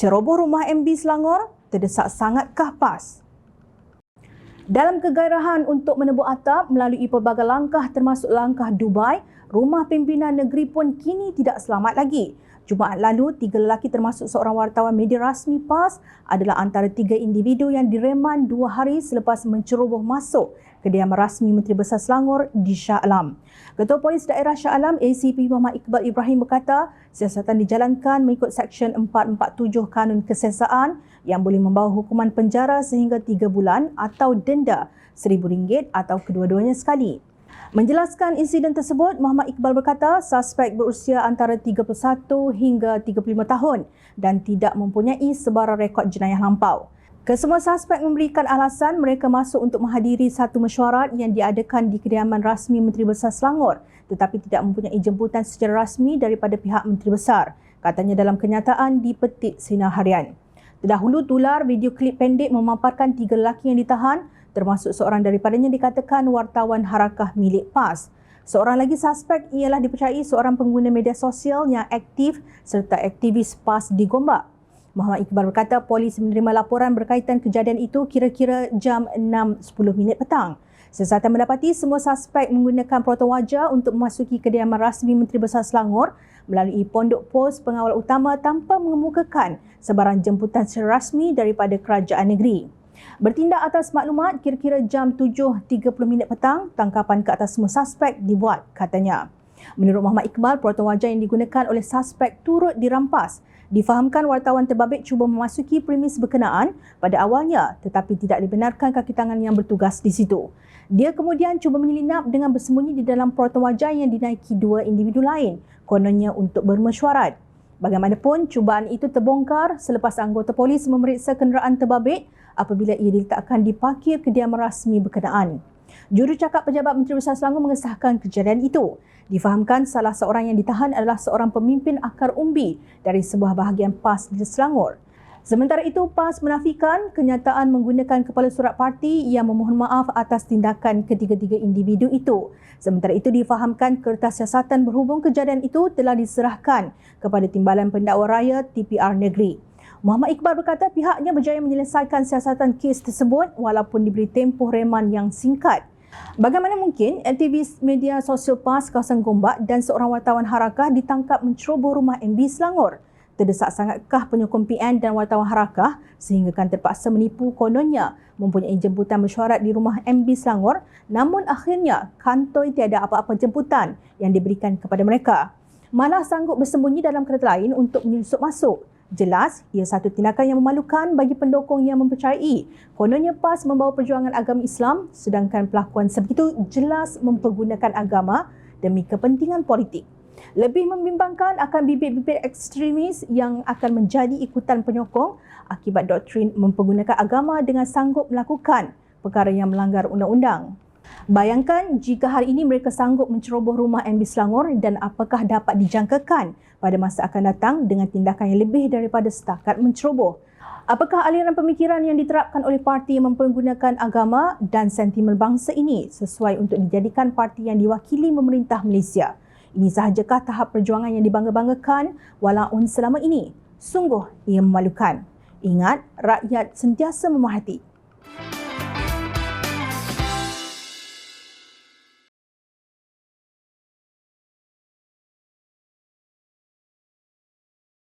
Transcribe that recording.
Ceroboh rumah MB Selangor, terdesak sangatkah PAS? Dalam kegairahan untuk menebuk atap melalui pelbagai langkah termasuk langkah Dubai, rumah pimpinan negeri pun kini tidak selamat lagi. Jumaat lalu, 3 lelaki termasuk seorang wartawan media rasmi PAS adalah antara 3 individu yang direman 2 hari selepas menceroboh masuk kediaman rasmi Menteri Besar Selangor di Shah Alam. Ketua Polis Daerah Shah Alam ACP Muhammad Iqbal Ibrahim berkata, siasatan dijalankan mengikut Seksyen 447 Kanun Kesiasaan yang boleh membawa hukuman penjara sehingga 3 bulan atau denda RM1,000 atau kedua-duanya sekali. Menjelaskan insiden tersebut, Muhammad Iqbal berkata suspek berusia antara 31 hingga 35 tahun dan tidak mempunyai sebarang rekod jenayah lampau. Kesemua suspek memberikan alasan mereka masuk untuk menghadiri satu mesyuarat yang diadakan di kediaman rasmi Menteri Besar Selangor tetapi tidak mempunyai jemputan secara rasmi daripada pihak Menteri Besar, katanya dalam kenyataan di Petik Sinar Harian. Terdahulu tular video klip pendek memaparkan 3 lelaki yang ditahan, termasuk seorang daripadanya dikatakan wartawan harakah milik PAS. Seorang lagi suspek ialah dipercayai seorang pengguna media sosial yang aktif serta aktivis PAS di Gombak. Muhammad Iqbal berkata polis menerima laporan berkaitan kejadian itu kira-kira jam 6.10 petang. Siasatan mendapati semua suspek menggunakan proton wajah untuk memasuki kediaman rasmi Menteri Besar Selangor melalui pondok pos pengawal utama tanpa mengemukakan sebarang jemputan secara rasmi daripada kerajaan negeri. Bertindak atas maklumat, kira-kira jam 7.30 petang, tangkapan ke atas semua suspek dibuat, katanya. Menurut Muhammad Iqbal, proton wajah yang digunakan oleh suspek turut dirampas. Difahamkan wartawan terbabit cuba memasuki premis berkenaan pada awalnya tetapi tidak dibenarkan kaki tangan yang bertugas di situ. Dia kemudian cuba menyelinap dengan bersembunyi di dalam proton wajah yang dinaiki 2 individu lain, kononnya untuk bermesyuarat. Bagaimanapun, cubaan itu terbongkar selepas anggota polis memeriksa kenderaan terbabit apabila ia diletakkan di parkir kediaman rasmi berkenaan. Jurucakap Pejabat Menteri Besar Selangor mengesahkan kejadian itu. Difahamkan salah seorang yang ditahan adalah seorang pemimpin akar umbi dari sebuah bahagian PAS di Selangor. Sementara itu, PAS menafikan kenyataan menggunakan kepala surat parti yang memohon maaf atas tindakan ketiga-tiga individu itu. Sementara itu, difahamkan kertas siasatan berhubung kejadian itu telah diserahkan kepada Timbalan Pendakwa Raya TPR Negeri. Muhammad Iqbal berkata pihaknya berjaya menyelesaikan siasatan kes tersebut walaupun diberi tempoh reman yang singkat. Bagaimana mungkin aktivis media sosial PAS kawasan Gombak dan seorang wartawan harakah ditangkap menceroboh rumah MB Selangor? Terdesak sangatkah penyokong PN dan wartawan harakah sehinggakan terpaksa menipu kononnya mempunyai jemputan mesyuarat di rumah MB Selangor namun akhirnya kantoi tiada apa-apa jemputan yang diberikan kepada mereka. Malah sanggup bersembunyi dalam kereta lain untuk menyusup masuk. Jelas, ia satu tindakan yang memalukan bagi pendukung yang mempercayai kononnya PAS membawa perjuangan agama Islam sedangkan pelakuan sebegitu jelas mempergunakan agama demi kepentingan politik. Lebih membimbangkan akan bibit-bibit ekstremis yang akan menjadi ikutan penyokong akibat doktrin mempergunakan agama dengan sanggup melakukan perkara yang melanggar undang-undang. Bayangkan jika hari ini mereka sanggup menceroboh rumah MB Selangor dan apakah dapat dijangkakan pada masa akan datang dengan tindakan yang lebih daripada setakat menceroboh. Apakah aliran pemikiran yang diterapkan oleh parti yang mempergunakan agama dan sentimen bangsa ini sesuai untuk dijadikan parti yang diwakili memerintah Malaysia? Ini sahajakah tahap perjuangan yang dibangga-banggakan walaupun selama ini? Sungguh ia memalukan. Ingat, rakyat sentiasa memerhati.